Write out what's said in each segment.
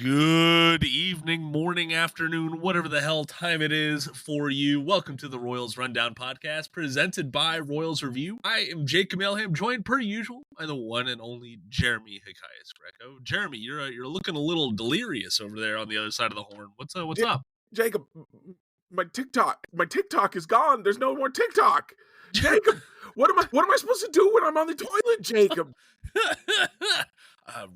Good evening, morning, afternoon, whatever the hell time it is for you. Welcome to the Royals Rundown podcast presented by Royals Review. I am Jake Milham, joined per usual by the one and only Jeremy Greco. Jeremy, you're looking a little delirious over there on the other side of the horn. What's up? Jacob, my TikTok is gone. There's no more TikTok. Jacob, what am I supposed to do when I'm on the toilet, Jacob?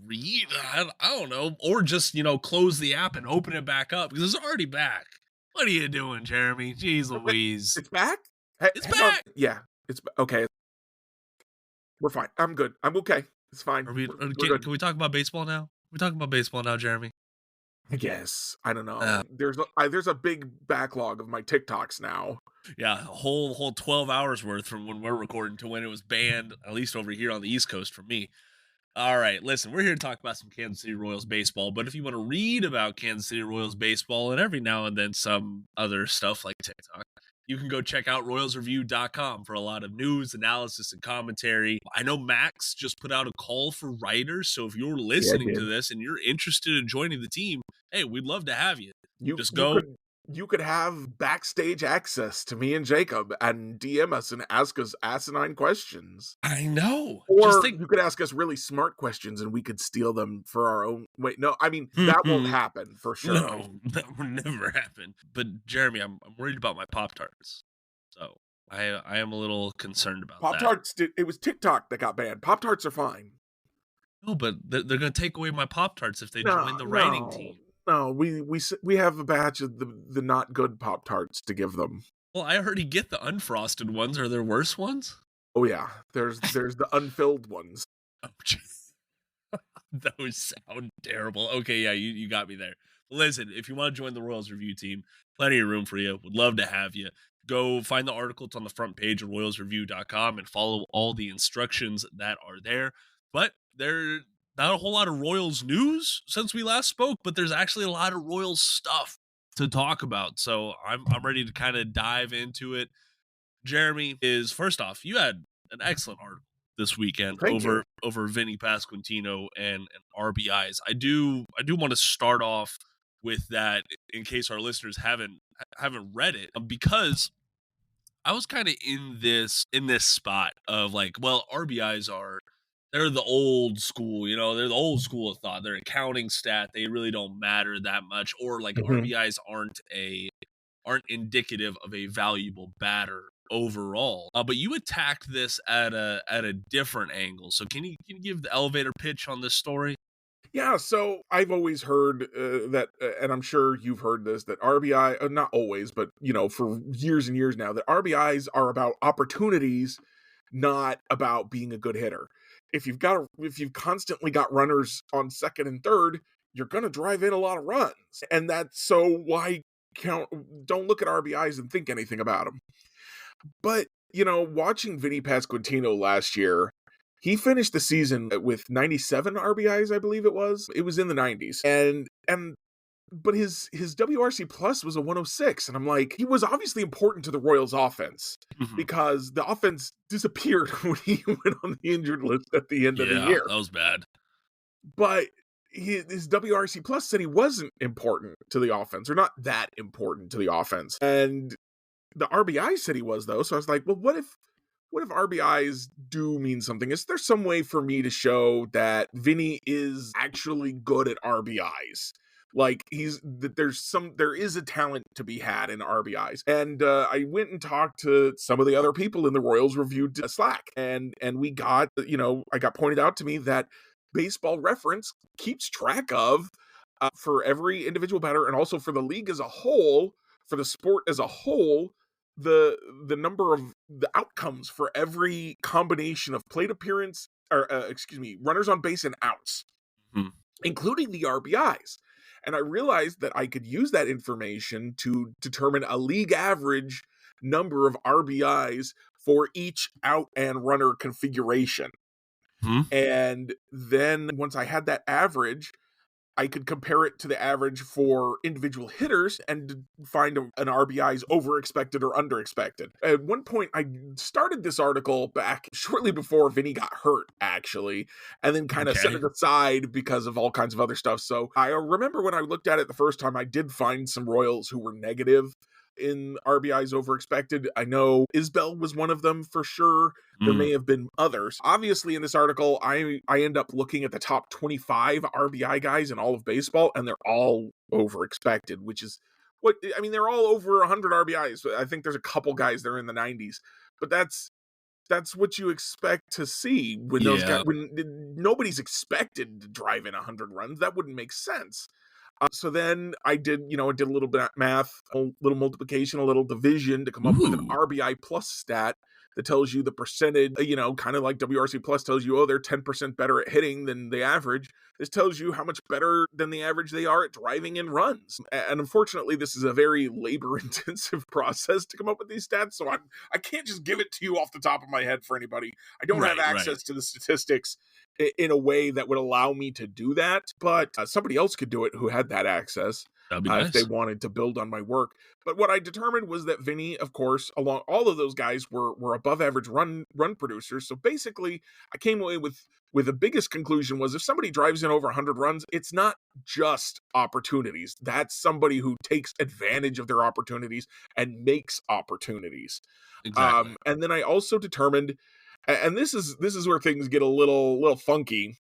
Read, I don't know, or just close the app and open it back up because it's already back. What are you doing, Jeremy? Jeez Louise, it's back. It's back. Yeah, it's okay. We're fine. I'm good. I'm okay. It's fine. Can we talk about baseball now? We're talking about baseball now, Jeremy. I guess. I don't know. There's a big backlog of my TikToks now. Yeah, a whole 12 hours worth from when we're recording to when it was banned, at least over here on the East Coast for me. All right, listen, we're here to talk about some Kansas City Royals baseball, but if you want to read about Kansas City Royals baseball and every now and then some other stuff like TikTok, you can go check out royalsreview.com for a lot of news, analysis, and commentary. I know Max just put out a call for writers, so if you're listening to this and you're interested in joining the team, hey, we'd love to have you. Just go. You could have backstage access to me and Jacob and DM us and ask us asinine questions. I know. Or you could ask us really smart questions and we could steal them for our own. Wait, no, I mean, that won't happen for sure. No, that will never happen. But Jeremy, I'm worried about my Pop-Tarts. So I am a little concerned about Pop-Tarts. It was TikTok that got banned. Pop-Tarts are fine. No, but they're going to take away my Pop-Tarts if they join the writing team. No, we have a batch of the not good Pop-Tarts to give them. Well, I already get the unfrosted ones. Are there worse ones? Oh yeah, there's the unfilled ones. Oh, those sound terrible. Okay, yeah, you got me there. Listen, if you want to join the Royals Review team, plenty of room for you. Would love to have you. Go find the article. It's on the front page of royalsreview.com and follow all the instructions that are there. But they're not a whole lot of Royals news since we last spoke, but there's actually a lot of Royals stuff to talk about. So I'm ready to kind of dive into it. Jeremy, first off, you had an excellent article this weekend over Vinnie Pasquantino and RBIs. I do want to start off with that in case our listeners haven't read it, because I was kind of in this spot of like, well, RBIs they're the old school, they're the old school of thought. They're a counting stat. They really don't matter that much. Or like RBIs aren't indicative of a valuable batter overall. But you attacked this at a different angle. So can you give the elevator pitch on this story? Yeah, so I've always heard that, and I'm sure you've heard this, that RBI, not always, but for years and years now, that RBIs are about opportunities, not about being a good hitter. If you've constantly got runners on second and third, you're going to drive in a lot of runs. And that's so why don't look at RBIs and think anything about them. But, watching Vinnie Pasquantino last year, he finished the season with 97 RBIs, I believe it was. It was in the 90s. But his WRC plus was a 106. And I'm like, he was obviously important to the Royals offense because the offense disappeared when he went on the injured list at the end of the year. That was bad. But his WRC plus said he wasn't important to the offense, or not that important to the offense. And the RBI said he was, though. So I was like, well, what if RBIs do mean something? Is there some way for me to show that Vinny is actually good at RBIs? Like there is a talent to be had in RBIs. And I went and talked to some of the other people in the Royals Review Slack, and we got, I got pointed out to me that Baseball Reference keeps track of for every individual batter, and also for the league as a whole, for the sport as a whole, the number of the outcomes for every combination of plate appearance, or runners on base and outs, including the RBIs. And I realized that I could use that information to determine a league average number of RBIs for each out and runner configuration. And then once I had that average, I could compare it to the average for individual hitters and find an RBIs over expected or under expected. At one point, I started this article back shortly before Vinny got hurt, actually, and then kind of set Okay. it aside because of all kinds of other stuff. So I remember when I looked at it the first time, I did find some Royals who were negative in RBIs over expected. I know Isbell was one of them for sure. There may have been others. Obviously, in this article, I end up looking at the top 25 RBI guys in all of baseball, and they're all over expected, which is what I mean. They're all over 100 RBIs. I think there's a couple guys that are in the 90s, but that's what you expect to see when those guys. Yeah. When nobody's expected to drive in 100 runs, that wouldn't make sense. So then I did a little bit of math, a little multiplication, a little division to come up with an Ooh. RBI plus stat that tells you the percentage, kind of like WRC plus tells you, oh, they're 10% better at hitting than the average. This tells you how much better than the average they are at driving in runs. And unfortunately, this is a very labor intensive process to come up with these stats. So I can't just give it to you off the top of my head for anybody. I don't have access to the statistics in a way that would allow me to do that, but somebody else could do it who had that access. That'd be nice. If they wanted to build on my work. But what I determined was that Vinny, of course, along all of those guys were above average run producers. So basically, I came away with the biggest conclusion was if somebody drives in over 100 runs, it's not just opportunities. That's somebody who takes advantage of their opportunities and makes opportunities. Exactly. And then I also determined, and this is where things get a little funky,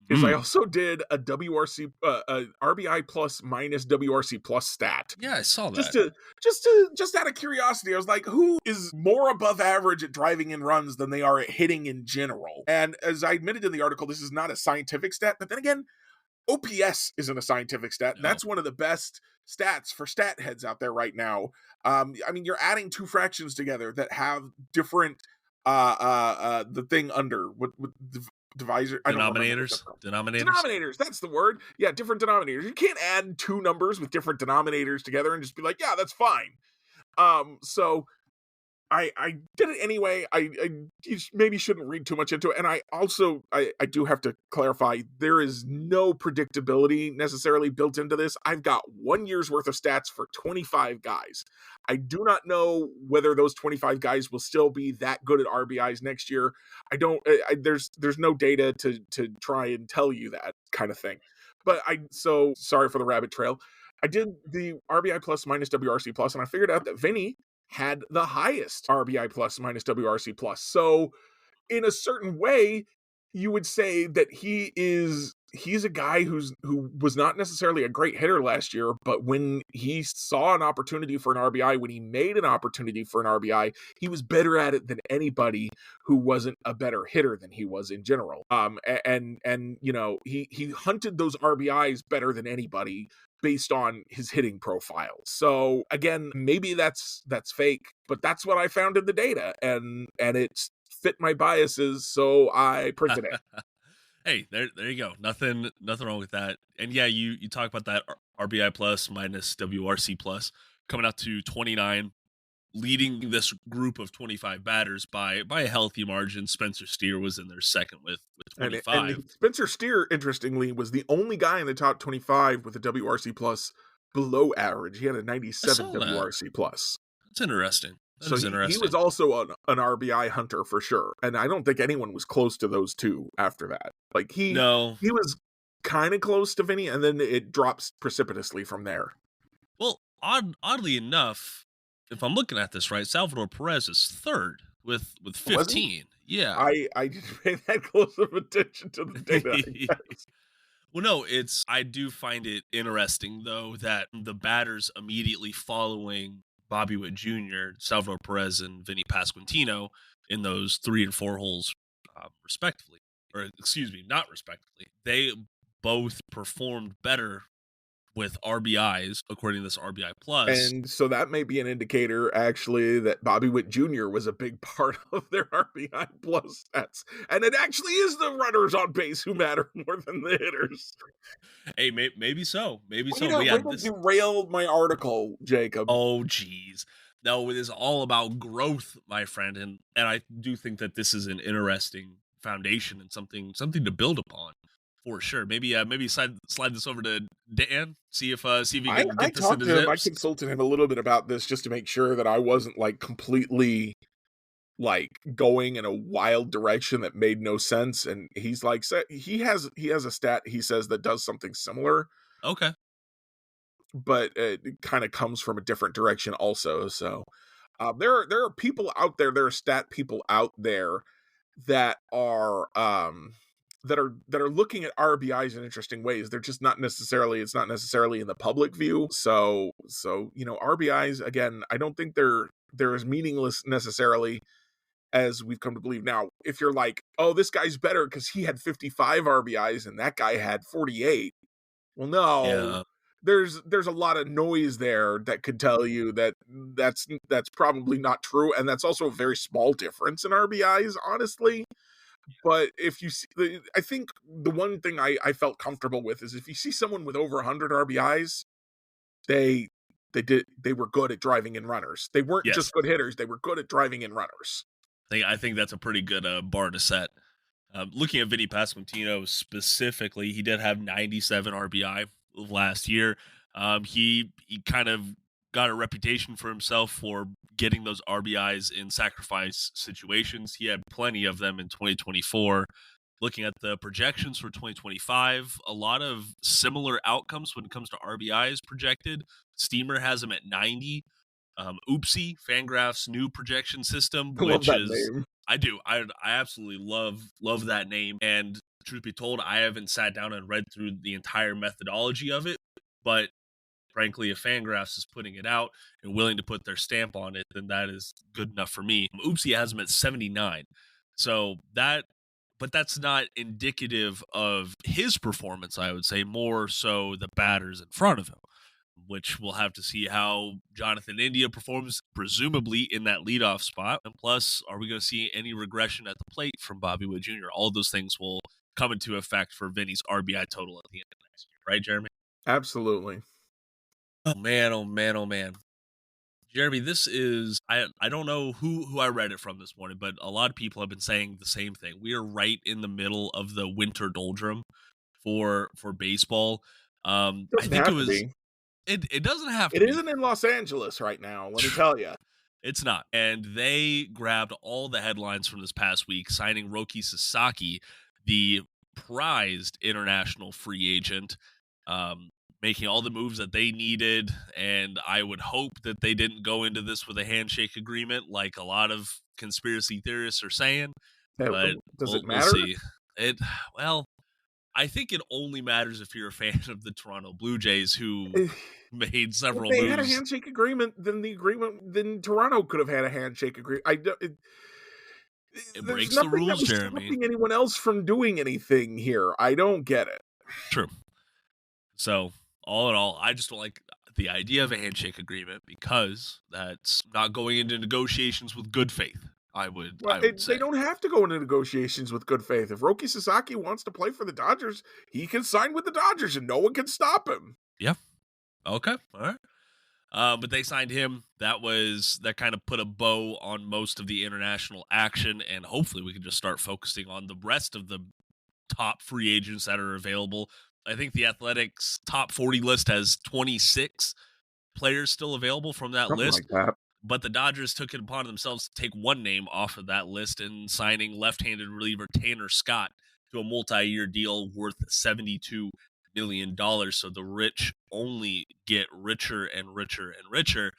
is I also did a WRC a RBI plus minus WRC plus stat. Yeah, I saw that. Just out of curiosity, I was like, who is more above average at driving in runs than they are at hitting in general? And as I admitted in the article, this is not a scientific stat, but then again, OPS isn't a scientific stat. No. That's one of the best stats for stat heads out there right now. I mean, you're adding two fractions together that have different the thing under what divisor denominators, that's the word. Yeah, different denominators. You can't add two numbers with different denominators together and just be like, yeah, that's fine. So I did it anyway. You maybe shouldn't read too much into it. And I do have to clarify, there is no predictability necessarily built into this. I've got 1 year's worth of stats for 25 guys. I do not know whether those 25 guys will still be that good at RBIs next year. There's no data to try and tell you that kind of thing. But so sorry for the rabbit trail. I did the RBI plus minus WRC plus, and I figured out that Vinny had the highest RBI plus minus WRC plus. So in a certain way, you would say that he's a guy who was not necessarily a great hitter last year, but when he saw an opportunity for an RBI, when he made an opportunity for an RBI, he was better at it than anybody who wasn't a better hitter than he was in general. And he hunted those RBIs better than anybody based on his hitting profile. So again, maybe that's fake, but that's what I found in the data, and it's fit my biases, so I printed it. Hey, there you go. Nothing wrong with that. And yeah, you talk about that RBI plus minus WRC plus coming out to 29, leading this group of 25 batters by a healthy margin. Spencer Steer was in there second with 25. And Spencer Steer, interestingly, was the only guy in the top 25 with a WRC plus below average. He had a 97 WRC plus. That's interesting. So he was also an RBI hunter for sure. And I don't think anyone was close to those two after that. Like he was kind of close to Vinny, and then it drops precipitously from there. Well, oddly enough, if I'm looking at this right, Salvador Perez is third with 15. Yeah. I didn't pay that close of attention to the data. Well, no, I do find it interesting though that the batters immediately following Bobby Witt Jr., Salvador Perez, and Vinnie Pasquantino in those 3 and 4 holes, respectively, or excuse me, not respectively. They both performed better with RBIs, according to this RBI plus. And so that may be an indicator, actually, that Bobby Witt Jr. was a big part of their RBI plus stats. And it actually is the runners on base who matter more than the hitters. Hey, maybe so. Maybe so. But yeah, this derailed my article, Jacob. Oh, geez. No, it is all about growth, my friend. And I do think that this is an interesting foundation and something to build upon. For sure. Maybe slide this over to Dan. See if he I can I get this talked into to him. I zips. consulted him a little bit about this just to make sure that I wasn't like completely like going in a wild direction that made no sense. And he's like, he has a stat he says that does something similar, Okay. but it kind of comes from a different direction also. So there are people out there, there are stat people out there that are that are looking at RBIs in interesting ways. They're just not necessarily, it's not necessarily in the public view. So RBIs, again, I don't think they're as meaningless necessarily as we've come to believe. Now, if you're like, oh, this guy's better because he had 55 RBIs and that guy had 48. Well, no, Yeah. there's a lot of noise there that could tell you that that's probably not true, and that's also a very small difference in RBIs, honestly. But if you see, I think the one thing I felt comfortable with is if you see someone with over 100 RBIs, they they were good at driving in runners. They weren't Yes. just good hitters; they were good at driving in runners. I think that's a pretty good bar to set. Looking at Vinnie Pasquantino specifically, he did have 97 RBI last year. He kind of got a reputation for himself for getting those RBIs in sacrifice situations. He had plenty of them in 2024. Looking at the projections for 2025, a lot of similar outcomes when it comes to RBIs projected. Steamer has him at 90. Oopsie, Fangraph's new projection system, I love which that is name. I do. I absolutely love that name. And truth be told, I haven't sat down and read through the entire methodology of it. But frankly, if Fangraphs is putting it out and willing to put their stamp on it, then that is good enough for me. Oopsie has him at 79. So but that's not indicative of his performance, I would say, more so the batters in front of him, which we'll have to see how Jonathan India performs, presumably in that leadoff spot. And plus, are we going to see any regression at the plate from Bobby Witt Jr.? All those things will come into effect for Vinny's RBI total at the end of next year, right, Jeremy? Absolutely. Oh man, oh man, oh man. Jeremy, this is I don't know who I read it from this morning, but a lot of people have been saying the same thing. We are right in the middle of the winter doldrum for baseball. I Doesn't think it have to was be. it doesn't have to It be. isn't in Los Angeles right now, let me tell you. It's not. And they grabbed all the headlines from this past week, signing Roki Sasaki, the prized international free agent, um, making all the moves that they needed. And I would hope that they didn't go into this with a handshake agreement like a lot of conspiracy theorists are saying, but Does it we'll matter? see. It well, I think it only matters if you're a fan of the Toronto Blue Jays who made If several they had a moves. handshake agreement, then Toronto could have had a handshake agreement. It There's breaks the nothing that rules, was Jeremy. stopping anyone else from doing anything here. I don't get it. True. So, all in all, I just don't like the idea of a handshake agreement because that's not going into negotiations with good faith. Well, I would they say. don't have to go into negotiations with good faith. If Roki Sasaki wants to play for the Dodgers, he can sign with the Dodgers, and no one can stop him. Yeah. Okay. All right. But they signed him. That kind of put a bow on most of the international action, and hopefully we can just start focusing on the rest of the top free agents that are available. I think the Athletics top 40 list has 26 players still available from that Something list. like that. But the Dodgers took it upon themselves to take one name off of that list and signing left-handed reliever Tanner Scott to a multi-year deal worth $72 million. So the rich only get richer and richer and richer.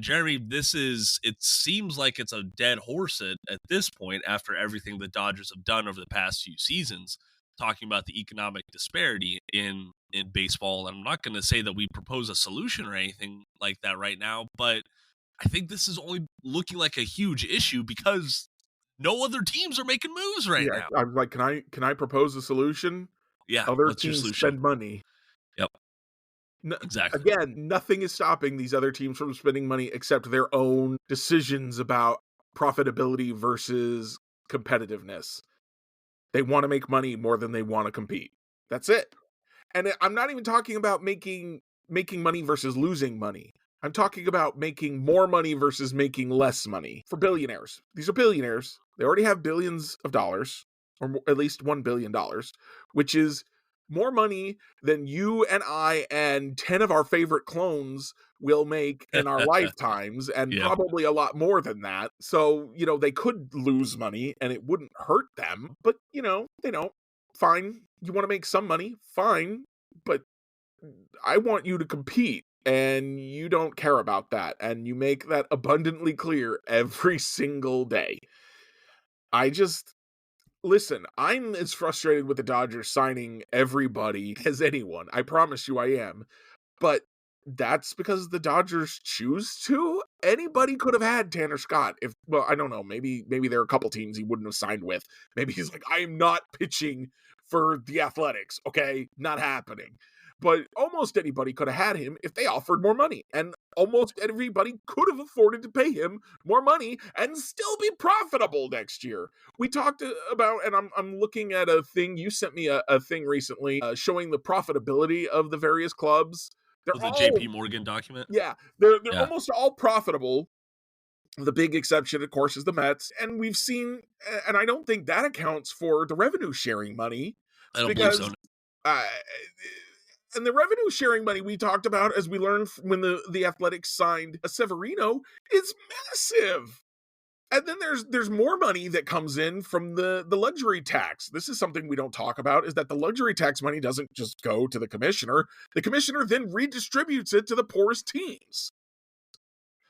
Jeremy, it seems like it's a dead horse at this point after everything the Dodgers have done over the past few seasons, talking about the economic disparity in baseball. And I'm not going to say that we propose a solution or anything like that right now, but I think this is only looking like a huge issue because no other teams are making moves right Yeah, now. I'm like, can I propose a solution? Yeah, Other what's your teams solution? spend money. Yep, No, exactly. again, nothing is stopping these other teams from spending money except their own decisions about profitability versus competitiveness. They want to make money more than they want to compete. That's it. And I'm not even talking about making money versus losing money. I'm talking about making more money versus making less money for billionaires. These are billionaires. They already have billions of dollars, or at least $1 billion, which is more money than you and I and 10 of our favorite clones will make in our lifetimes, and Yeah. probably a lot more than that. So, they could lose money and it wouldn't hurt them, but, they don't. Fine. You want to make some money? Fine. But I want you to compete, and you don't care about that. And you make that abundantly clear every single day. Listen, I'm as frustrated with the Dodgers signing everybody as anyone. I promise you I am. But that's because the Dodgers choose to. Anybody could have had Tanner Scott. I don't know. Maybe there are a couple teams he wouldn't have signed with. Maybe he's like, I am not pitching for the Athletics. Okay, not happening. But almost anybody could have had him if they offered more money. And almost everybody could have afforded to pay him more money and still be profitable next year. We talked about, and I'm looking at a thing. You sent me a thing recently showing the profitability of the various clubs. They're With the all, JP Morgan document? yeah, they're Yeah. almost all profitable. The big exception, of course, is the Mets. And we've seen, and I don't think that accounts for the revenue sharing money. I don't believe so. Because and the revenue sharing money we talked about, as we learned when the Athletics signed Severino, is massive. And then there's more money that comes in from the luxury tax. This is something we don't talk about, is that the luxury tax money doesn't just go to the commissioner. The commissioner then redistributes it to the poorest teams.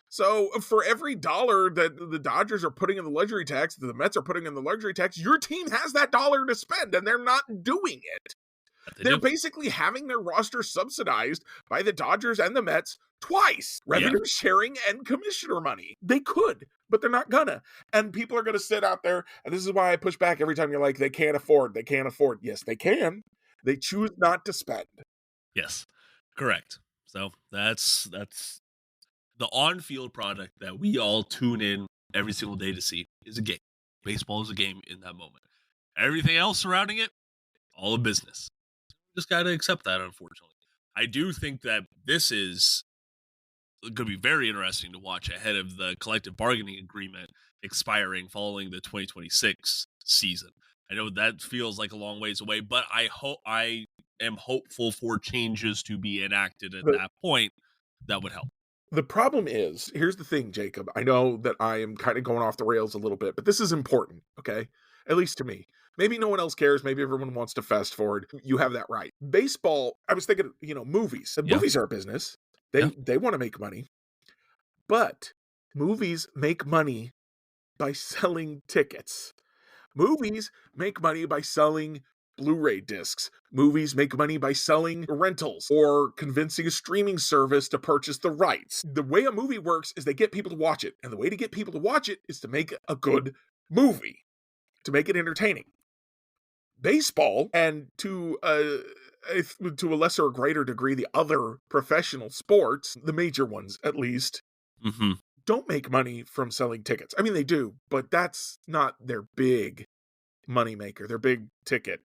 So for every dollar that the Dodgers are putting in the luxury tax, that the Mets are putting in the luxury tax, your team has that dollar to spend, and they're not doing it. They're basically having their roster subsidized by the Dodgers and the Mets twice. Revenue sharing and commissioner money. They could, but they're not gonna. And people are gonna sit out there, and this is why I push back every time you're like, they can't afford. Yes, they can. They choose not to spend. Yes, correct. So that's the on-field product that we all tune in every single day to see is a game. Baseball is a game in that moment. Everything else surrounding it, all a business. Just got to accept that, unfortunately. I do think that this is going to be very interesting to watch ahead of the collective bargaining agreement expiring following the 2026 season. I know that feels like a long ways away, but I am hopeful for changes to be enacted at that point that would help. The problem is, here's the thing, Jacob. I know that I am kind of going off the rails a little bit, but this is important, okay? At least to me. Maybe no one else cares. Maybe everyone wants to fast forward. You have that right. Baseball, I was thinking, movies. Movies are a business. They want to make money. But movies make money by selling tickets. Movies make money by selling Blu-ray discs. Movies make money by selling rentals or convincing a streaming service to purchase the rights. The way a movie works is they get people to watch it. And the way to get people to watch it is to make a good movie, to make it entertaining. Baseball, and to a lesser or greater degree, the other professional sports, the major ones at least, don't make money from selling tickets. I mean, they do, but that's not their big moneymaker, their big ticket.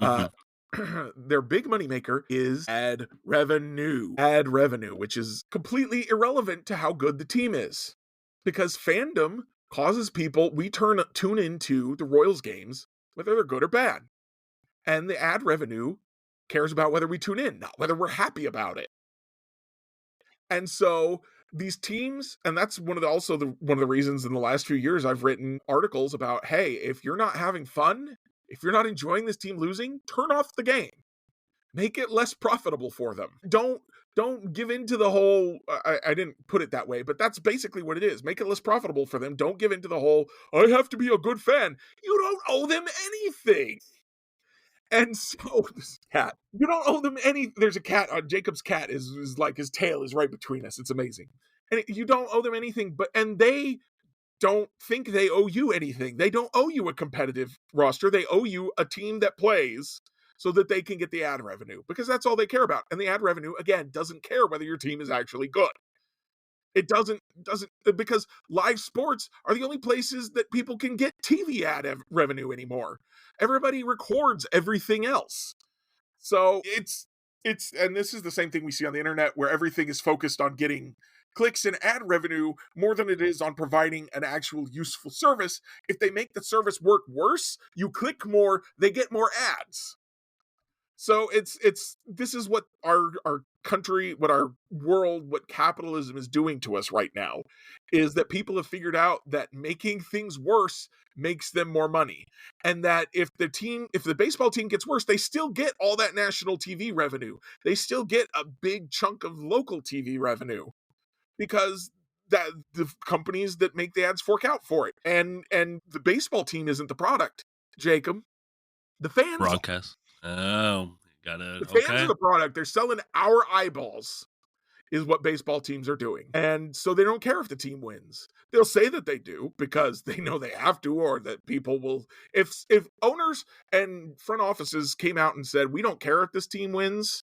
Their big moneymaker is ad revenue, which is completely irrelevant to how good the team is. Because fandom causes people, we tune into the Royals games, whether they're good or bad. And the ad revenue cares about whether we tune in, not whether we're happy about it. And so these teams, and that's one of the reasons in the last few years I've written articles about, hey, if you're not having fun, if you're not enjoying this team losing, turn off the game. Make it less profitable for them. Don't give in to the whole, I didn't put it that way, but that's basically what it is. Make it less profitable for them. Don't give in to the whole, I have to be a good fan. You don't owe them anything. And so this cat, you don't owe them any. There's a cat. Jacob's cat is like, his tail is right between us. It's amazing. And you don't owe them anything, and they don't think they owe you anything. They don't owe you a competitive roster. They owe you a team that plays so that they can get the ad revenue, because that's all they care about. And the ad revenue, again, doesn't care whether your team is actually good. It doesn't, because live sports are the only places that people can get TV ad revenue anymore. Everybody records everything else. So it's, and this is the same thing we see on the internet, where everything is focused on getting clicks and ad revenue more than it is on providing an actual useful service. If they make the service work worse, you click more, they get more ads. So this is what our country, what our world, what capitalism is doing to us right now, is that people have figured out that making things worse makes them more money. And that if the baseball team gets worse, they still get all that national TV revenue. They still get a big chunk of local TV revenue because that the companies that make the ads fork out for it. And the baseball team isn't the product, Jacob. The fans are. Broadcast. Oh, got The it. fans are Okay. the product. They're selling our eyeballs, is what baseball teams are doing. And so they don't care if the team wins. They'll say that they do because they know they have to, or that people will. If owners and front offices came out and said, we don't care if this team wins,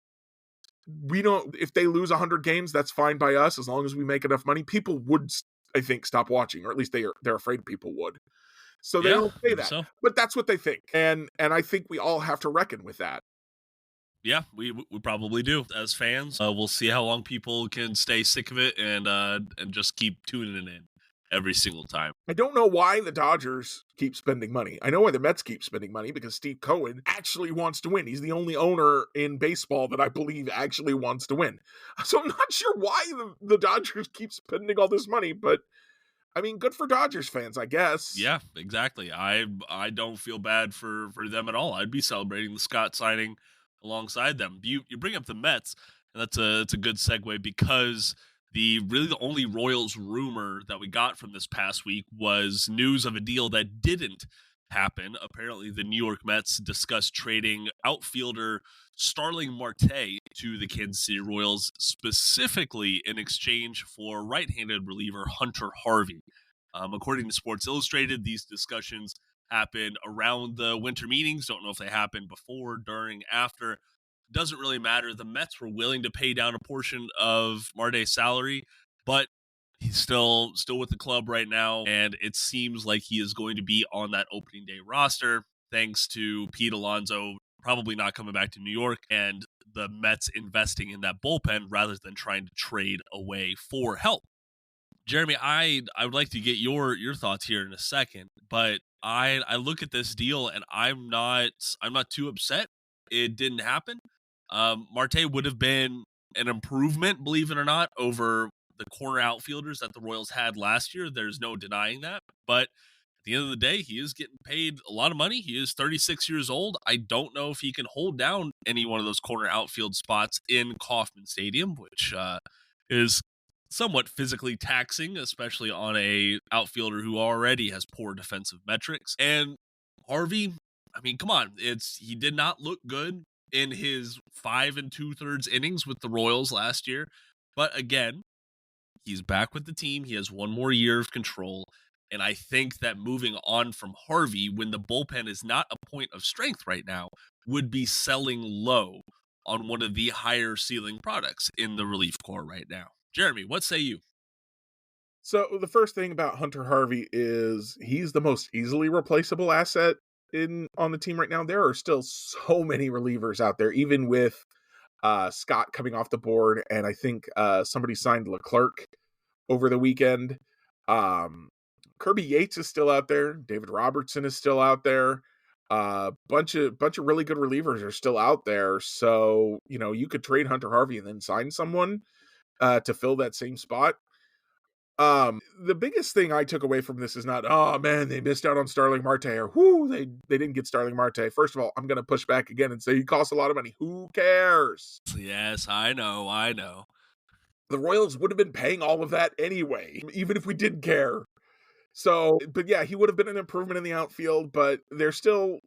we don't, if they lose 100 games, that's fine by us as long as we make enough money, people would, I think, stop watching, or at least they're afraid people would. So they Yeah, don't say maybe that. so. But that's what they think. And I think we all have to reckon with that. Yeah, we probably do as fans. We'll see how long people can stay sick of it and just keep tuning in every single time. I don't know why the Dodgers keep spending money. I know why the Mets keep spending money, because Steve Cohen actually wants to win. He's the only owner in baseball that I believe actually wants to win. So I'm not sure why the Dodgers keep spending all this money, but I mean, good for Dodgers fans, I guess. Yeah, exactly. I don't feel bad for them at all. I'd be celebrating the Scott signing alongside them. You bring up the Mets, and that's a good segue because the only Royals rumor that we got from this past week was news of a deal that didn't happen. Apparently, the New York Mets discussed trading outfielder Starling Marte to the Kansas City Royals, specifically in exchange for right-handed reliever Hunter Harvey. According to Sports Illustrated, these discussions happened around the winter meetings. Don't know if they happened before, during, after. Doesn't really matter. The Mets were willing to pay down a portion of Marte's salary, but he's still with the club right now, and it seems like he is going to be on that opening day roster, thanks to Pete Alonso probably not coming back to New York and the Mets investing in that bullpen rather than trying to trade away for help. Jeremy, I would like to get your thoughts here in a second, but I look at this deal and I'm not too upset it didn't happen. Marte would have been an improvement, believe it or not, over the corner outfielders that the Royals had last year. There's no denying that. But at the end of the day, he is getting paid a lot of money. He is 36 years old. I don't know if he can hold down any one of those corner outfield spots in Kauffman Stadium, which is somewhat physically taxing, especially on a outfielder who already has poor defensive metrics. And Harvey, I mean, come on, he did not look good in his 5 2/3 innings with the Royals last year. But again, he's back with the team. He has one more year of control. And I think that moving on from Harvey, when the bullpen is not a point of strength right now, would be selling low on one of the higher ceiling products in the relief corps right now. Jeremy, what say you? So the first thing about Hunter Harvey is he's the most easily replaceable asset on the team right now. There are still so many relievers out there, even with Scott coming off the board, and I think somebody signed Leclerc over the weekend. Kirby Yates is still out there. David Robertson is still out there. Bunch of really good relievers are still out there. So you could trade Hunter Harvey and then sign someone to fill that same spot. The biggest thing I took away from this is not, oh man, they missed out on Starling Marte, or whoo, they didn't get Starling Marte. First of all, I'm going to push back again and say he costs a lot of money. Who cares? Yes, I know. The Royals would have been paying all of that anyway, even if we did care. So, but yeah, he would have been an improvement in the outfield, but they're still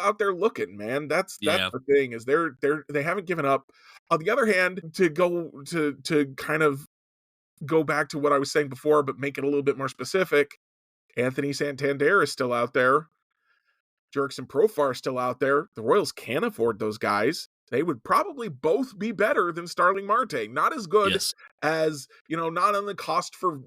out there looking, man. That's Yeah. the thing, is they haven't given up. On the other hand, to kind of go back to what I was saying before, but make it a little bit more specific, Anthony Santander is still out there. Jurickson Profar is still out there. The Royals can afford those guys. They would probably both be better than Starling Marte. Not as good Yes. as, not on the cost for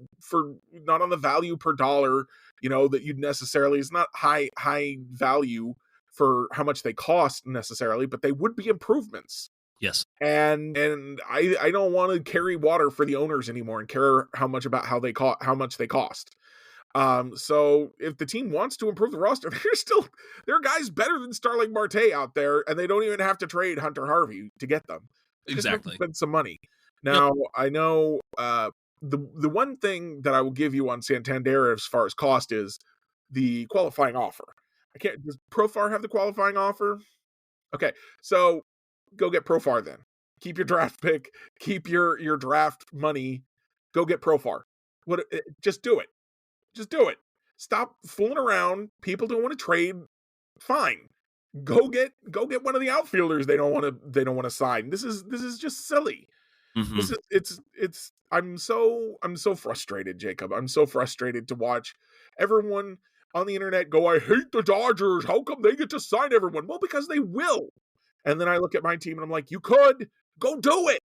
not on the value per dollar, that you'd necessarily, it's not high value for how much they cost necessarily, but they would be improvements. Yes. And I don't want to carry water for the owners anymore and care how much they cost. So if the team wants to improve the roster, there are guys better than Starling Marte out there, and they don't even have to trade Hunter Harvey to get them. They just have to Exactly. spend some money. Yep. Now, I know the one thing that I will give you on Santander as far as cost is the qualifying offer. Does Profar have the qualifying offer? Okay, so go get Profar then. Keep your draft pick, keep your draft money, go get Profar. Just do it. Just do it. Stop fooling around. People don't want to trade. Fine. Go get one of the outfielders they don't want to sign. This is just silly. Mm-hmm. It's I'm so frustrated, Jacob. I'm so frustrated to watch everyone on the internet go, I hate the Dodgers. How come they get to sign everyone? Well, because they will. And then I look at my team and I'm like, you could go do it.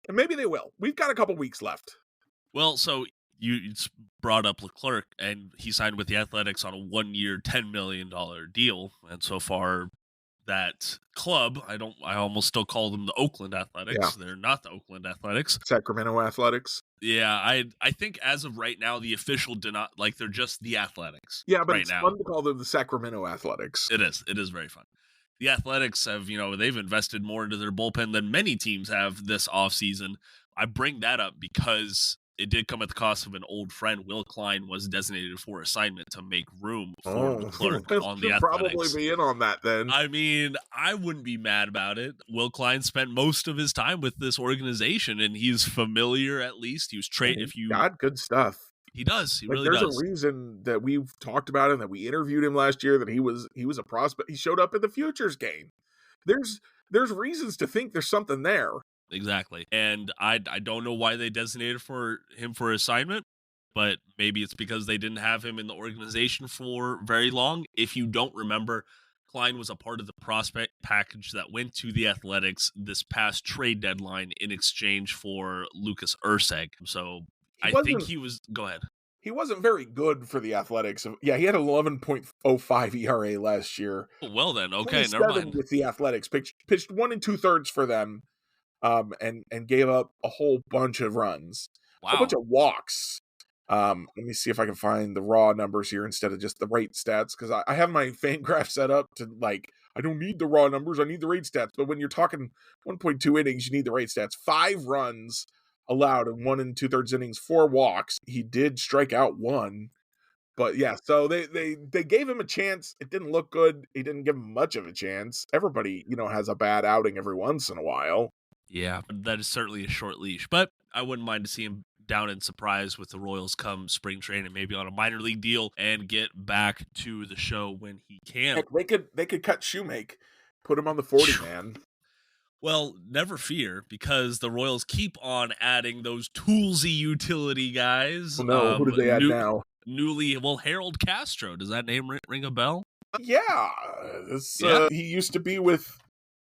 And maybe they will. We've got a couple weeks left. Well, so you brought up Leclerc, and he signed with the Athletics on a 1-year, $10 million deal. And so far, that club, I almost still call them the Oakland Athletics. Yeah. They're not the Oakland Athletics. Sacramento Athletics. Yeah, I think as of right now, the official did not, like, they're just the Athletics. Yeah, but right it's now. fun to call them the Sacramento Athletics. It is very fun. The Athletics have, they've invested more into their bullpen than many teams have this offseason. I bring that up because it did come at the cost of an old friend. Will Klein was designated for assignment to make room for Leclerc on the Athletics. Probably be in on that then. I mean, I wouldn't be mad about it. Will Klein spent most of his time with this organization, and he's familiar at least. He was got good stuff. He does. He really does. There's a reason that we've talked about him, that we interviewed him last year, that he was a prospect. He showed up in the futures game. There's reasons to think there's something there. Exactly. And I don't know why they designated him for assignment, but maybe it's because they didn't have him in the organization for very long. If you don't remember, Klein was a part of the prospect package that went to the Athletics this past trade deadline in exchange for Lucas Urseg. So I think he was... Go ahead. He wasn't very good for the Athletics. Yeah, he had an 11.05 ERA last year. Well then, okay, never mind. With the Athletics, pitched 1 2/3 for them. And gave up a whole bunch of runs. Wow. A bunch of walks. Let me see if I can find the raw numbers here instead of just the rate stats, because I have my FanGraph set up to, I don't need the raw numbers, I need the rate stats. But when you're talking 1.2 innings, you need the rate stats. 5 runs allowed in 1 2/3 innings, 4 walks. He did strike out 1. But yeah, so they gave him a chance. It didn't look good. He didn't give him much of a chance. Everybody, has a bad outing every once in a while. Yeah, that is certainly a short leash, but I wouldn't mind to see him down in Surprise with the Royals come spring training, maybe on a minor league deal, and get back to the show when he can. Heck, they could cut Shoemake, put him on the 40-man. Well, never fear, because the Royals keep on adding those toolsy utility guys. Well, no, who do they add now? Harold Castro. Does that name ring a bell? Yeah, he used to be with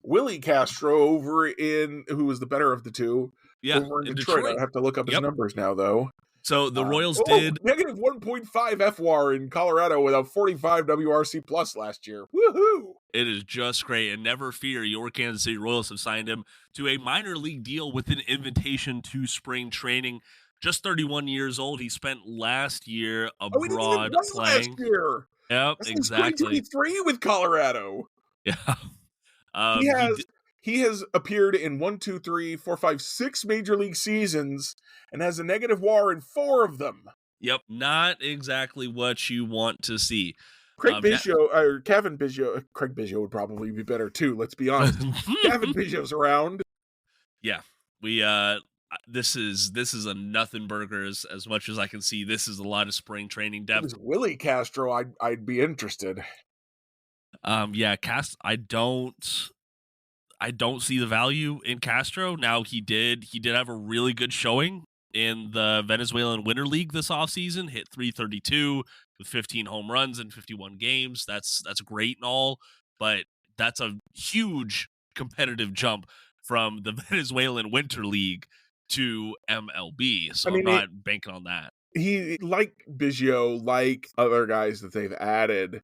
Willie Castro who was the better of the two. Yeah, over in Detroit. I have to look up his numbers now, though. So the Royals did negative 1.5 FWAR in Colorado with a 45 WRC plus last year. Woohoo! It is just great, and never fear, your Kansas City Royals have signed him to a minor league deal with an invitation to spring training. Just 31 years old. He spent last year abroad playing. Last year. Yep, exactly. 2023 with Colorado. Yeah. He has appeared in 1, 2, 3, 4, 5, 6 major league seasons and has a negative WAR in 4 of them. Yep, not exactly what you want to see. Kevin Biggio. Craig Biggio would probably be better too. Let's be honest. Kevin Biggio's around. Yeah, we. This is a nothing burger as much as I can see. This is a lot of spring training depth. If it was Willie Castro, I'd be interested. Yeah, I don't see the value in Castro. Now he did have a really good showing in the Venezuelan Winter League this offseason, hit .332 with 15 home runs in 51 games. That's great and all, but that's a huge competitive jump from the Venezuelan Winter League to MLB. So I'm not banking on that. He, like Biggio, like other guys that they've added,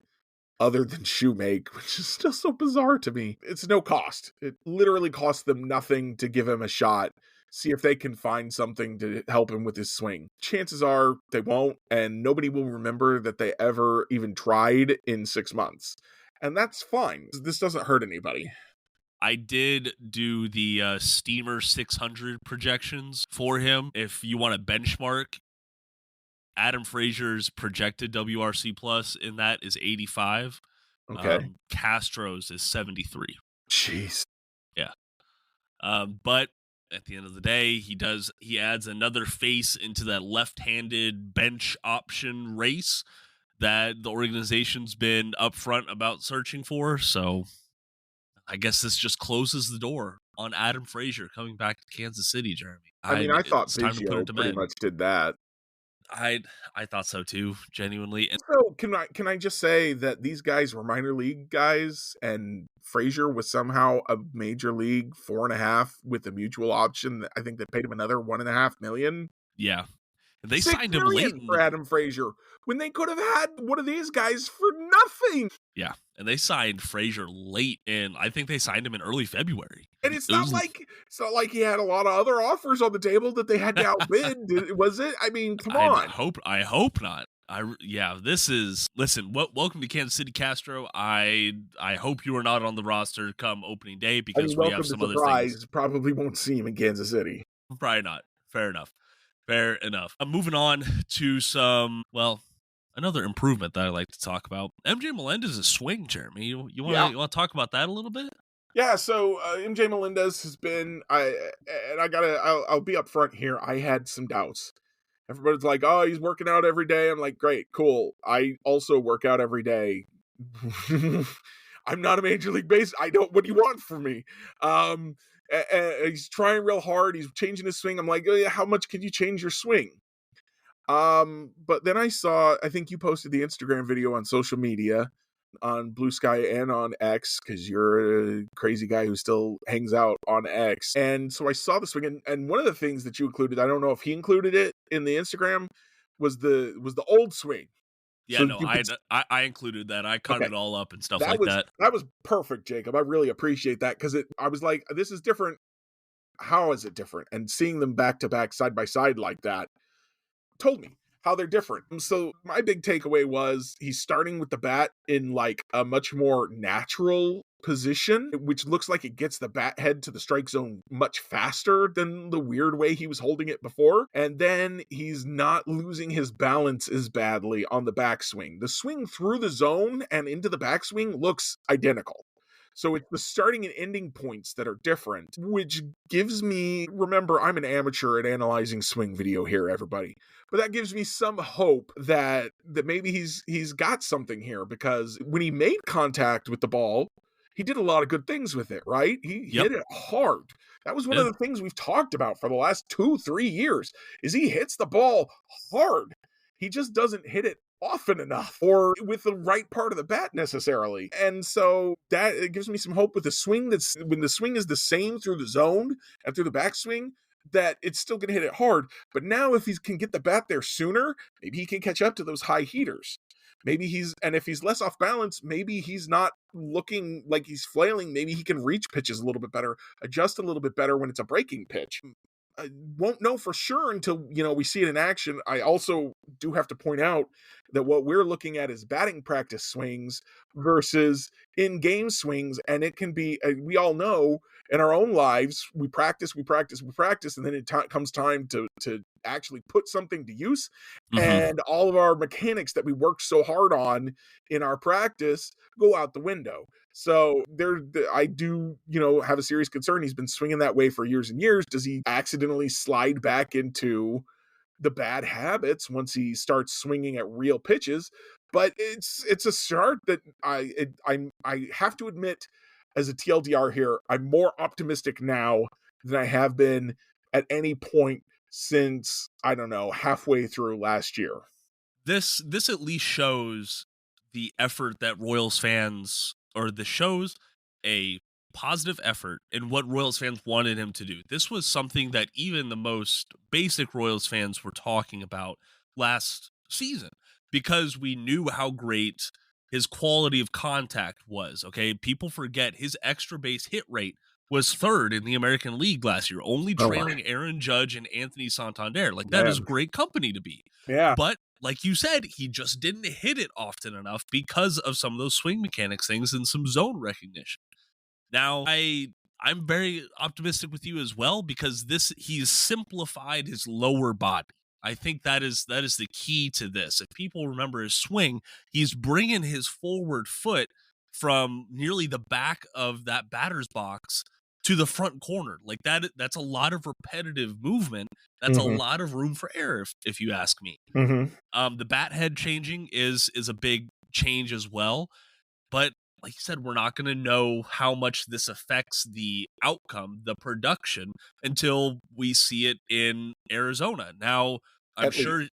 other than Shoemake, which is still so bizarre to me. It's no cost. It literally costs them nothing to give him a shot. see if they can find something to help him with his swing. Chances are they won't, and nobody will remember that they ever even tried in 6 months. And that's fine. This doesn't hurt anybody. I did do the Steamer 600 projections for him. If you want to benchmark, Adam Frazier's projected WRC plus in that is 85. Okay. Castro's is 73. Jeez. Yeah. But at the end of the day, he adds another face into that left-handed bench option race that the organization's been upfront about searching for. So I guess this just closes the door on Adam Frazier coming back to Kansas City, Jeremy. I mean, I thought It's time to put Biggio it to pretty bed. much did that. I thought so too, genuinely. And So can I just say that these guys were minor league guys, and Frazier was somehow a major league 4.5 with a mutual option. I think they paid him another 1.5 million. yeah, they 6 signed him late million for Adam Frazier when they could have had one of these guys for nothing. Yeah, and they signed Frazier late, and I think they signed him in early February. And it's not like he had a lot of other offers on the table that they had to outbid, was it? I mean, come on. I hope not. This is listen. Welcome to Kansas City, Castro. I hope you are not on the roster come opening day because we have some other things. Probably won't see him in Kansas City. Probably not. Fair enough. I'm moving on to another improvement that I like to talk about. MJ Melendez's swing, Jeremy. You want to talk about that a little bit? Yeah, so MJ Melendez has been I'll be upfront here. I had some doubts. Everybody's like, "Oh, he's working out every day." I'm like, "Great, cool. I also work out every day." I'm not a major league base. What do you want from me? He's trying real hard. He's changing his swing. I'm like, "Oh, yeah, how much can you change your swing?" But then I think you posted the Instagram video on social media, on Blue Sky and on X, because you're a crazy guy who still hangs out on X. And so I saw the swing, and one of the things that you included, I don't know if he included it in the Instagram, was the old swing. Yeah, so no, I included that. I cut it all up and stuff like that. That was perfect, Jacob. I really appreciate that, because I was like, this is different. How is it different? And seeing them back to back, side by side like that, told me how they're different. So my big takeaway was he's starting with the bat in like a much more natural position, which looks like it gets the bat head to the strike zone much faster than the weird way he was holding it before. And then he's not losing his balance as badly on the backswing. The swing through the zone and into the backswing looks identical. So it's the starting and ending points that are different, which gives me, remember, I'm an amateur at analyzing swing video here, everybody. But that gives me some hope that maybe he's got something here, because when he made contact with the ball, he did a lot of good things with it, right? He hit it hard. That was one of the things we've talked about for the last 2-3 years, is he hits the ball hard. He just doesn't hit it often enough or with the right part of the bat necessarily. And so that it gives me some hope with the swing, that's when the swing is the same through the zone and through the backswing, that it's still going to hit it hard. But now if he can get the bat there sooner, maybe he can catch up to those high heaters. Maybe if he's less off balance, maybe he's not looking like he's flailing. Maybe he can reach pitches a little bit better, adjust a little bit better when it's a breaking pitch. I won't know for sure until, we see it in action. I also do have to point out that what we're looking at is batting practice swings versus in-game swings, and it can be, we all know in our own lives, we practice, and then it comes time to actually put something to use, and all of our mechanics that we worked so hard on in our practice go out the window. So I do, have a serious concern. He's been swinging that way for years and years. Does he accidentally slide back into the bad habits once he starts swinging at real pitches? But it's a start that I have to admit, as a TLDR here, I'm more optimistic now than I have been at any point since, I don't know, halfway through last year. This at least shows the effort that Royals fans, or this shows a positive effort in what Royals fans wanted him to do. This was something that even the most basic Royals fans were talking about last season, because we knew how great his quality of contact was. Okay, people forget his extra base hit rate was third in the American League last year, only Oh, my. trailing Aaron Judge and Anthony Santander. Like, that is Man. great company to be. Yeah. But like you said, he just didn't hit it often enough because of some of those swing mechanics things and some zone recognition. Now, I'm very optimistic with you as well because he's simplified his lower body. I think that is the key to this. If people remember his swing, he's bringing his forward foot from nearly the back of that batter's box to the front corner. Like that's a lot of repetitive movement. That's a Mhm. lot of room for error if you ask me. Mhm. The bat head changing is a big change as well. But like you said, we're not going to know how much this affects the outcome, the production, until we see it in Arizona. Now, I'm At least. sure,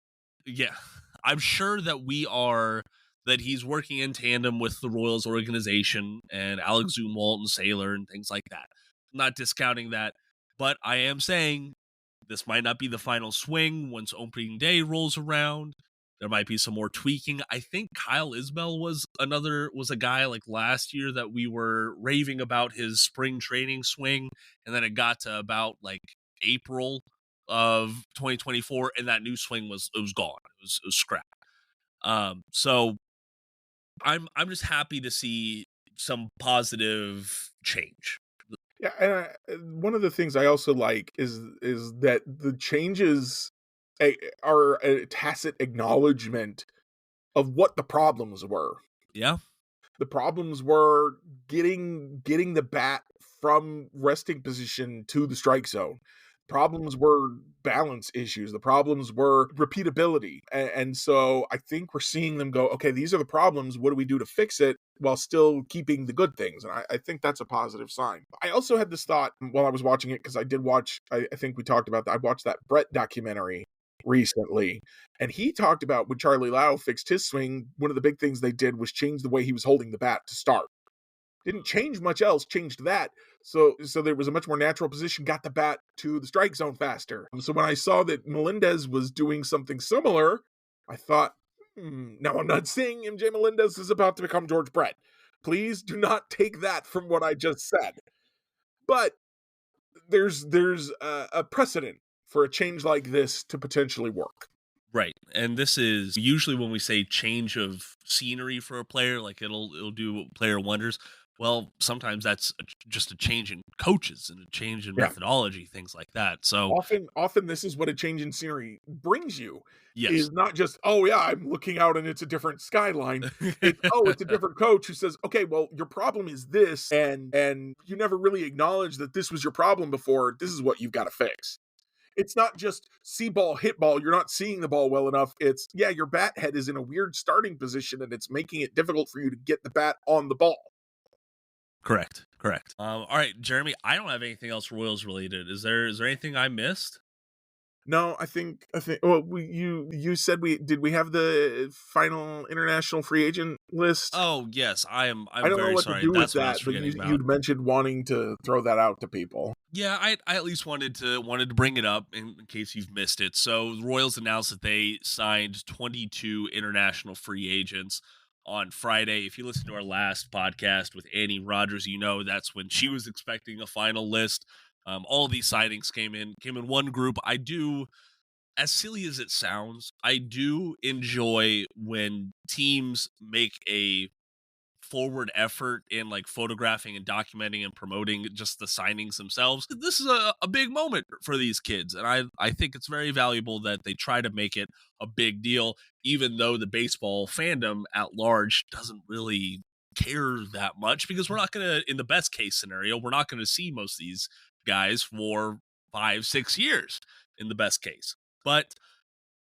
yeah, I'm sure that he's working in tandem with the Royals organization and Alex Zumwalt and Saylor and things like that. I'm not discounting that, but I am saying this might not be the final swing once opening day rolls around. There might be some more tweaking. I think Kyle Isbell was a guy like last year that we were raving about his spring training swing, and then it got to about like April of 2024, and that new swing was gone. It was scrapped. So I'm just happy to see some positive change. Yeah, and one of the things I also like is that the changes are a tacit acknowledgement of what the problems were. Yeah, The problems were getting the bat from resting position to the strike zone. Problems were balance issues. The problems were repeatability. And so I think we're seeing them go, okay, these are the problems. What do we do to fix it while still keeping the good things? And I think that's a positive sign. I also had this thought while I was watching it, because I did watch, I think we talked about that. I watched that Brett documentary recently, and he talked about when Charlie Lau fixed his swing, one of the big things they did was change the way he was holding the bat to start. Didn't change much else, changed that. So there was a much more natural position, got the bat to the strike zone faster. So when I saw that Melendez was doing something similar, I thought, now I'm not saying MJ Melendez is about to become George Brett. Please do not take that from what I just said. But there's a precedent for a change like this to potentially work. right. And this is usually when we say change of scenery for a player, like it'll do player wonders. Well, sometimes that's just a change in coaches and a change in Yeah. methodology, things like that. So, Often this is what a change in scenery brings you. yes. Is not just, oh yeah, I'm looking out and it's a different skyline. It's it's a different coach who says, okay, well, your problem is this, and you never really acknowledge that this was your problem before. This is what you've got to fix. It's not just see ball, hit ball. You're not seeing the ball well enough. It's, yeah, your bat head is in a weird starting position and it's making it difficult for you to get the bat on the ball. Correct. All right, Jeremy, I don't have anything else Royals related. Is there anything I missed? No, I think well, you said we have the final international free agent list? Oh, yes. I'm I don't know very what sorry. to do with That's what I was that, but forgetting about. you'd mentioned wanting to throw that out to people. Yeah, I at least wanted to bring it up in case you've missed it. So the Royals announced that they signed 22 international free agents on Friday. If you listen to our last podcast with Annie Rogers, you know that's when she was expecting a final list. All these signings came in one group. I do, as silly as it sounds, I do enjoy when teams make a forward effort in like photographing and documenting and promoting just the signings themselves. This is a big moment for these kids, and I think it's very valuable that they try to make it a big deal, even though the baseball fandom at large doesn't really care that much, because we're not gonna, in the best case scenario, we're not gonna see most of these guys for 5-6 years in the best case. But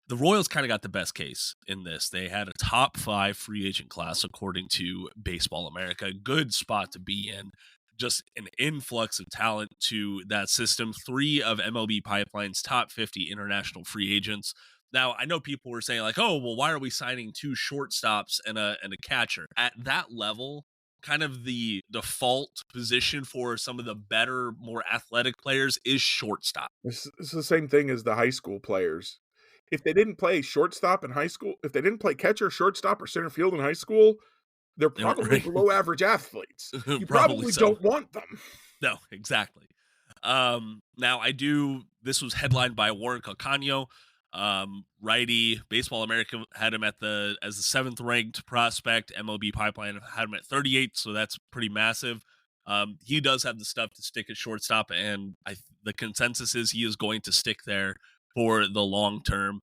the Royals kind of got the best case in this. They had a top 5 free agent class, according to Baseball America. Good spot to be in. Just an influx of talent to that system. 3 of MLB Pipeline's top 50 international free agents. Now, I know people were saying like, oh, well, why are we signing 2 shortstops and a catcher? At that level, kind of the default position for some of the better, more athletic players is shortstop. It's the same thing as the high school players. If they didn't play shortstop in high school, if they didn't play catcher, shortstop, or center field in high school, they're They weren't probably ready. below average athletes. You Probably probably so. don't want them. No, exactly. Now this was headlined by Warren Calcano, righty. Baseball America had him as the 7th ranked prospect. MLB Pipeline had him at 38th, so that's pretty massive. He does have the stuff to stick at shortstop, and the consensus is he is going to stick there for the long term.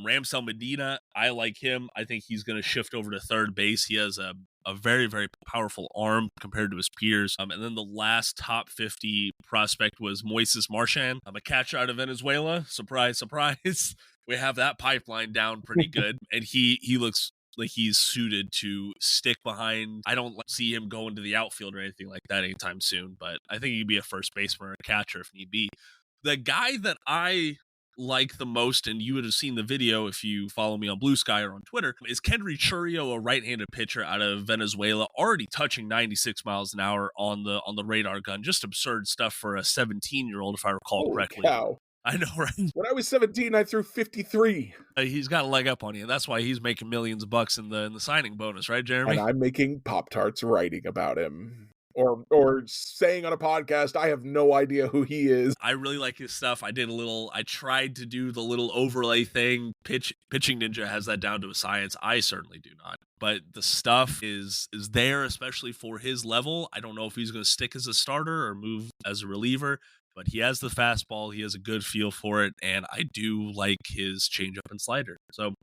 Ramsel Medina, I like him. I think he's going to shift over to third base. He has a very, very powerful arm compared to his peers. And then the last top 50 prospect was Moises Marchand. I'm a catcher out of Venezuela. Surprise, surprise. We have that pipeline down pretty good. And he looks like he's suited to stick behind. I don't see him going to the outfield or anything like that anytime soon, but I think he'd be a first baseman or a catcher if need be. The guy that I like the most, and you would have seen the video if you follow me on Blue Sky or on Twitter, is Kendry Churio, a right-handed pitcher out of Venezuela, already touching 96 miles an hour on the radar gun. Just absurd stuff for a 17-year-old, if I recall correctly. Cow. I know, right? When I was 17, I threw 53. He's got a leg up on you. That's why he's making millions of bucks in the signing bonus, right, Jeremy? And I'm making Pop-Tarts writing about him. Or saying on a podcast, I have no idea who he is. I really like his stuff. I tried to do the little overlay thing. Pitching Ninja has that down to a science. I certainly do not. But the stuff is there, especially for his level. I don't know if he's going to stick as a starter or move as a reliever, but he has the fastball. He has a good feel for it, and I do like his changeup and slider. So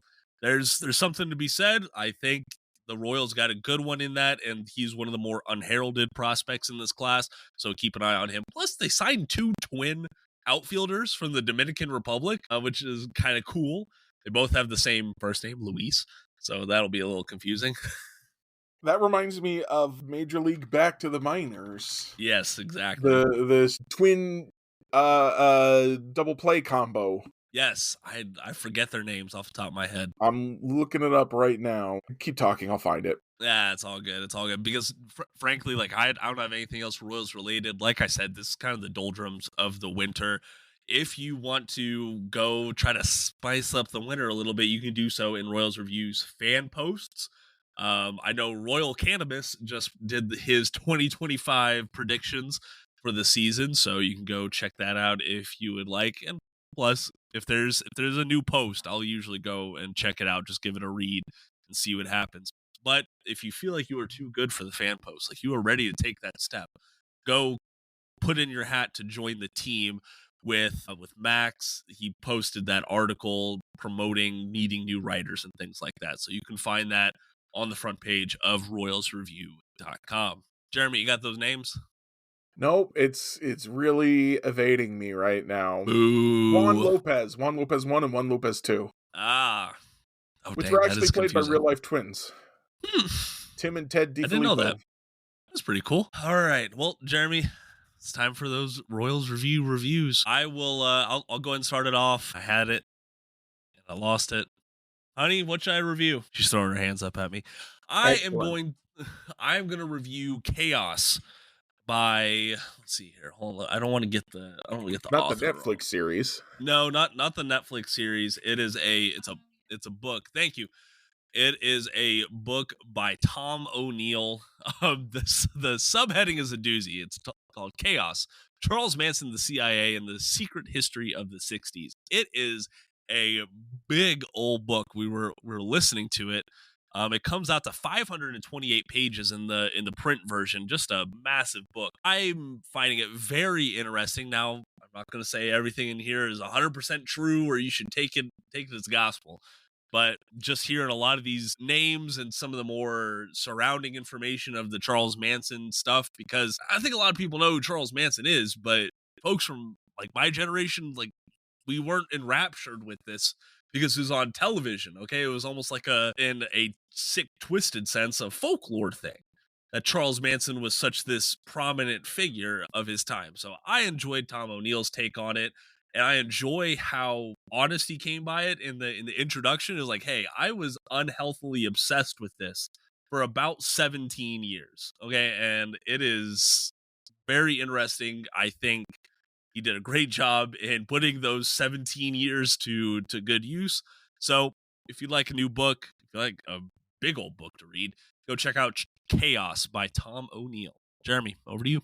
there's something to be said. I think the Royals got a good one in that, and he's one of the more unheralded prospects in this class, so keep an eye on him. Plus, they signed 2 twin outfielders from the Dominican Republic, which is kind of cool. They both have the same first name, Luis, so that'll be a little confusing. That reminds me of Major League Back to the Minors. Yes, exactly. The twin double play combo. Yes, I forget their names off the top of my head. I'm looking it up right now. Keep talking, I'll find it. Yeah, it's all good. It's all good because, frankly, like I don't have anything else Royals related. Like I said, this is kind of the doldrums of the winter. If you want to go try to spice up the winter a little bit, you can do so in Royals Review's fan posts. I know Royal Cannabis just did his 2025 predictions for the season, so you can go check that out if you would like. And plus, if there's a new post, I'll usually go and check it out, just give it a read and see what happens. But if you feel like you are too good for the fan post, like you are ready to take that step, go put in your hat to join the team with Max. He posted that article promoting needing new writers and things like that. So you can find that on the front page of royalsreview.com. Jeremy, you got those names? Nope, it's really evading me right now. Boo. Juan Lopez 1 and Juan Lopez 2. Ah. Oh, which dang, were actually played by real-life twins. Tim and Ted DiFilippo. I didn't know that. That's pretty cool. All right. Well, Jeremy, it's time for those Royals reviews. I will, I'll go ahead and start it off. I had it, and I lost it. Honey, what should I review? She's throwing her hands up at me. I am going to review Chaos by, let's see here. Hold on. I don't want to get the not author the Netflix wrong. Series. No, not the Netflix series. It's a book. Thank you. It is a book by Tom O'Neill. The subheading is a doozy. It's called Chaos: Charles Manson, the CIA, and the Secret History of the 60s. It is a big old book. We were listening to it. It comes out to 528 pages in the print version. Just a massive book. I'm finding it very interesting. Now, I'm not going to say everything in here is 100% true or you should take it as gospel. But just hearing a lot of these names and some of the more surrounding information of the Charles Manson stuff, because I think a lot of people know who Charles Manson is, but folks from like my generation, like we weren't enraptured with this because it was on television. Okay, it was almost like in a sick, twisted sense, a folklore thing that Charles Manson was such this prominent figure of his time. So I enjoyed Tom O'Neill's take on it. And I enjoy how honest he came by it in the introduction. Is like, hey, I was unhealthily obsessed with this for about 17 years. Okay, and it is very interesting. I think he did a great job in putting those 17 years to good use. So if you'd like a new book, if you like a big old book to read, go check out Chaos by Tom O'Neill. Jeremy, over to you.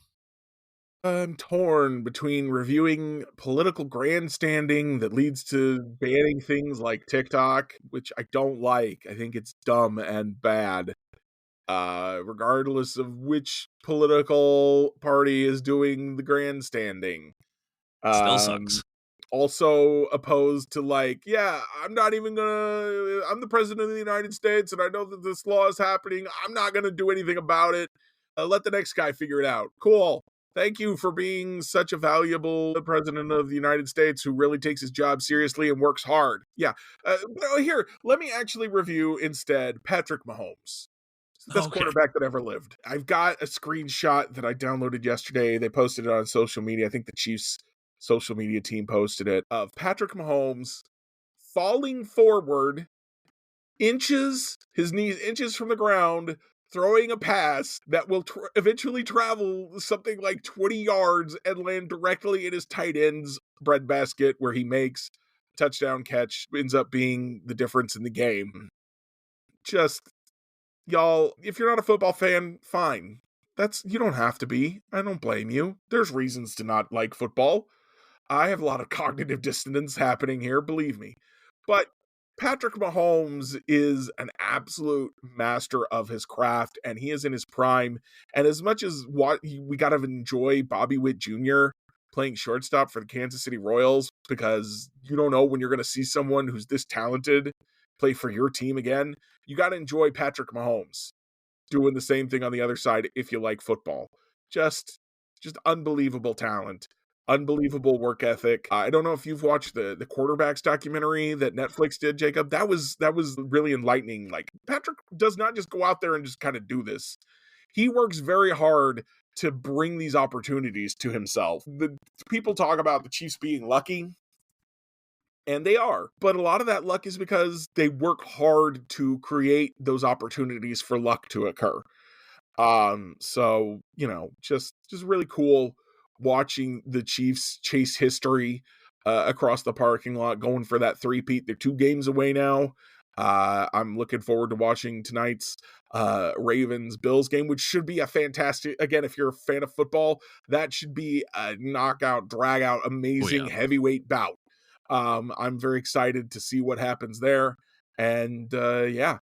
I'm torn between reviewing political grandstanding that leads to banning things like TikTok, which I don't like. I think it's dumb and bad. Regardless of which political party is doing the grandstanding. Still Um, sucks. Also opposed to I'm not even gonna, I'm the president of the United States and I know that this law is happening. I'm not gonna do anything about it. Let the next guy figure it out. Cool. Thank you for being such a valuable president of the United States who really takes his job seriously and works hard. Yeah. Here, let me actually review instead Patrick Mahomes. He's the best Okay. quarterback that ever lived. I've got a screenshot that I downloaded yesterday. They posted it on social media. I think the Chiefs social media team posted it, of Patrick Mahomes falling forward his knees inches from the ground, throwing a pass that will eventually travel something like 20 yards and land directly in his tight end's breadbasket, where he makes touchdown catch, ends up being the difference in the game. Just, y'all, if you're not a football fan, fine. You don't have to be. I don't blame you. There's reasons to not like football. I have a lot of cognitive dissonance happening here, believe me. But Patrick Mahomes is an absolute master of his craft, and he is in his prime. And as much as we got to enjoy Bobby Witt Jr. playing shortstop for the Kansas City Royals, because you don't know when you're going to see someone who's this talented play for your team again, you got to enjoy Patrick Mahomes doing the same thing on the other side if you like football. Just unbelievable talent, unbelievable work ethic. I don't know if you've watched the quarterbacks documentary that Netflix did, Jacob. That was really enlightening. Like, Patrick does not just go out there and just kind of do this. He works very hard to bring these opportunities to himself. The people talk about the Chiefs being lucky, and they are. But a lot of that luck is because they work hard to create those opportunities for luck to occur. So, just really cool watching the Chiefs chase history across the parking lot, going for that three-peat. They're 2 games away now. I'm looking forward to watching tonight's Ravens-Bills game, which should be a fantastic, again, if you're a fan of football, that should be a knockout, drag-out, amazing heavyweight bout. I'm very excited to see what happens there. And that's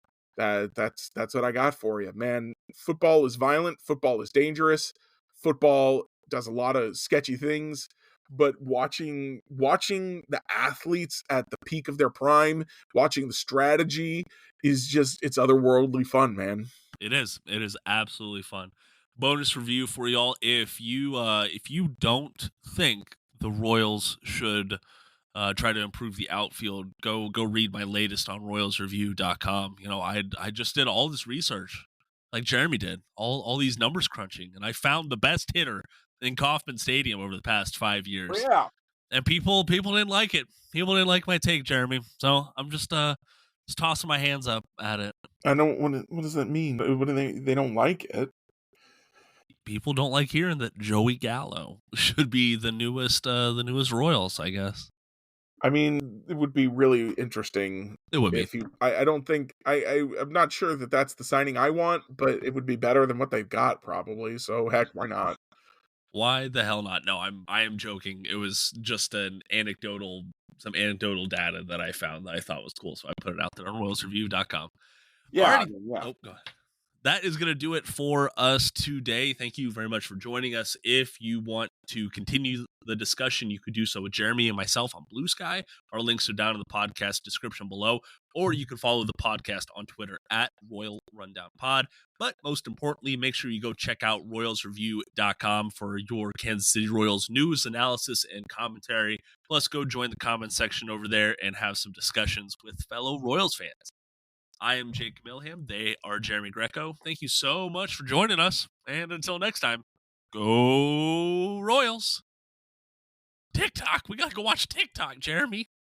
what I got for you, man. Football is violent. Football is dangerous. Football does a lot of sketchy things. But watching the athletes at the peak of their prime, watching the strategy it's otherworldly fun, man. It is. It is absolutely fun. Bonus review for y'all. If you don't think the Royals should try to improve the outfield, go read my latest on royalsreview.com. I just did all this research like Jeremy did, all these numbers crunching, and I found the best hitter in Kauffman Stadium over the past 5 years. Yeah. And people didn't like it. People didn't like my take, Jeremy. So I'm just tossing my hands up at it. I don't. What does that mean? What do they don't like it? People don't like hearing that Joey Gallo should be the newest Royals, I guess. I mean, it would be really interesting. It would be. If I don't think I'm not sure that that's the signing I want, but it would be better than what they've got probably. So heck, why not? Why the hell not? No, I am joking. It was just some anecdotal data that I found that I thought was cool, so I put it out there on royalsreview.com. Yeah, yeah. Oh, go ahead. That is going to do it for us today. Thank you very much for joining us. If you want to continue the discussion, you could do so with Jeremy and myself on Blue Sky. Our links are down in the podcast description below, or you can follow the podcast on Twitter at Royal Rundown Pod. But most importantly, make sure you go check out royalsreview.com for your Kansas City Royals news, analysis, and commentary. Plus, go join the comment section over there and have some discussions with fellow Royals fans. I am Jake Milham. They are Jeremy Greco. Thank you so much for joining us. And until next time, go Royals. TikTok. We got to go watch TikTok, Jeremy.